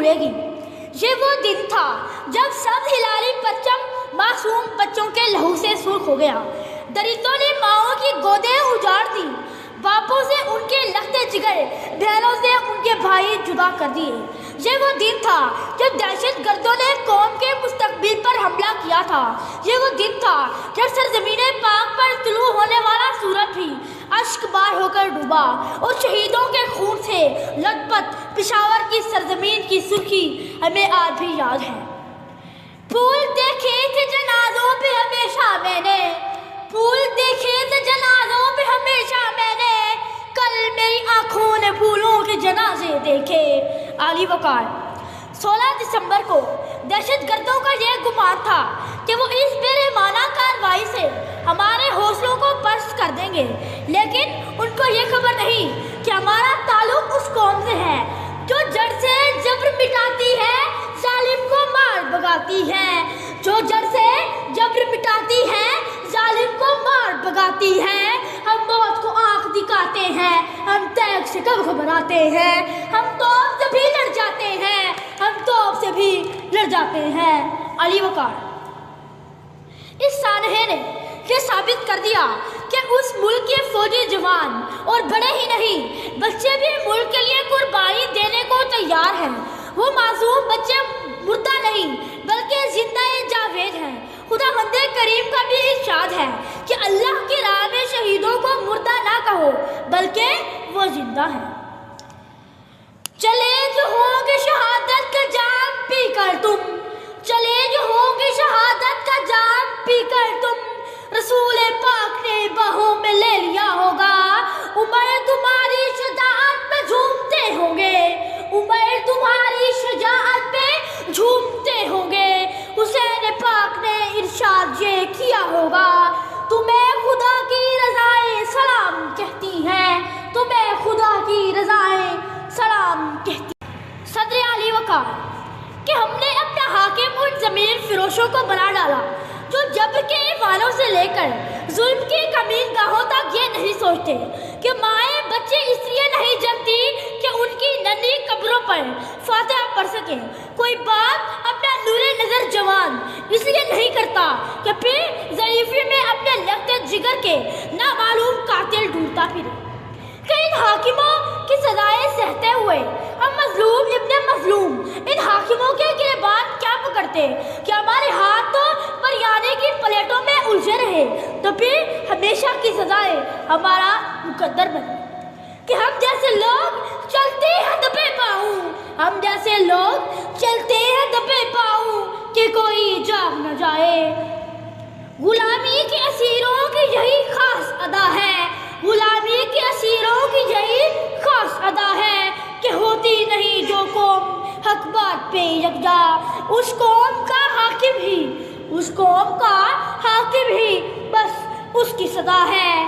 بھولے گی۔ یہ وہ دن تھا جب سب ہلالی پرچم معصوم بچوں کے لہو سے سرخ ہو گیا۔ درندوں نے ماؤں کی گودیں اجاڑ دی، باپوں سے ان کے لختے جگر، بہنوں سے ان کے بھائی جدا کر دیے۔ یہ وہ دن تھا جب دہشت گردوں نے قوم کے مستقبل پر حملہ کیا تھا۔ یہ وہ دن تھا جب سرزمین پاک پر طلوع ہونے والا سورج بھی اشک بار ہو کر ڈوبا اور شہیدوں کے خون سے لت پت پشاور کی سرزمین کی سرخی ہمیں آج بھی یاد ہے۔ پھول دیکھے تھے جنازوں پہ ہمیشہ میں نے، پھول دیکھے تھے جنازوں پہ ہمیشہ میں نے، کل میری آنکھوں نے پھولوں کے جنازے دیکھے۔ علی وقار۔ 16 دسمبر کو دہشت گردوں کا یہ گمان تھا کہ وہ اس بے رحمانہ کارروائی سے ہمارے حوصلوں کو پست کر دیں گے، لیکن ان کو یہ خبر نہیں کہ ہمارا تعلق اس قوم سے ہے جو جڑ سے جبر مٹاتی ہے، ظالم کو مار بھگاتی ہے، جو جڑ سے جبر مٹاتی ہے، ظالم کو مار بھگاتی ہے۔ ہم موت کو آنکھ دکھاتے ہیں، ہم تیغ سے کب گھبراتے ہیں، ہم توپ سے بھی لڑ جاتے ہیں، ہم توپ سے بھی لڑ جاتے ہیں۔ علی وقار۔ اس سانحے نے یہ ثابت کر دیا کہ اس ملک کے فوجی جوان اور بڑے ہی نہیں بچے بھی ملک کے لیے قربانی دینے کو تیار ہیں۔ وہ معصوم بچے مردہ نہیں بلکہ زندہ جاوید ہیں۔ خداوند کریم کا بھی ارشاد ہے کہ اللہ کی راہ میں شہیدوں کو مردہ نہ کہو بلکہ وہ زندہ ہیں۔ چلے جو ہوں گے شہادت کا جام پی کر تم، چلے جو ہوں گے شہادت کا جام پی کر تم، رسول پاک نے باہوں میں لے لیا ہوگا، عمر تمہاری شجاعت پہ جھومتے ہوں گے، عمر تمہاری شجاعت پہ جھومتے ہوں گے۔ حسین پاک نے ارشاد یہ کیا ہوگا، تمہیں خدا کی رضائیں سلام کہتی ہیں، تمہیں خدا کی رضائیں سلام کہتی ہیں۔ صدر علی وقار کہ ہم نے اپنا حاکم ان زمین فروشوں کو بنا ڈالا جو جبر کے والوں سے لے کر ظلم کی کمین گاہوں تک یہ نہیں سوچتے کہ مائیں بچے اس لیے نہیں جمتی کہ ان کی ننھی قبروں پر فاتحہ پڑھ سکیں، کوئی باپ اپنا نور نظر جوان اس لیے نہیں کرتا کہ پھر ضعیفی میں اپنے لگتے جگر کے نامعلوم قاتل ڈھونڈتا پھرے۔ کہ ان حاکموں کی سزائیں سہتے ہوئے ہم مظلوم ابن مظلوم ان حاکموں کے گریبان کیا پکڑتے کہ ہمارے ہاتھ تو بریانی کی پلیٹوں میں الجھے رہے، تو پھر ہمیشہ کی سزائیں ہمارا مقدر بنے۔ کہ ہم جیسے لوگ چلتے ہیں دبے پاؤں، ہم جیسے لوگ چلتے ہیں دبے پاؤں کہ کوئی جاگ نہ جائے۔ غلامی کے اسیروں کی یہی خاص ادا ہے، غلامی کے اسیروں کی یہی خاص ادا ہے کہ ہوتی نہیں جو قوم حق بات پہ یکجا، اس قوم کا حاکم ہی، اس قوم کا حاکم ہی بس اس کی صدا ہے۔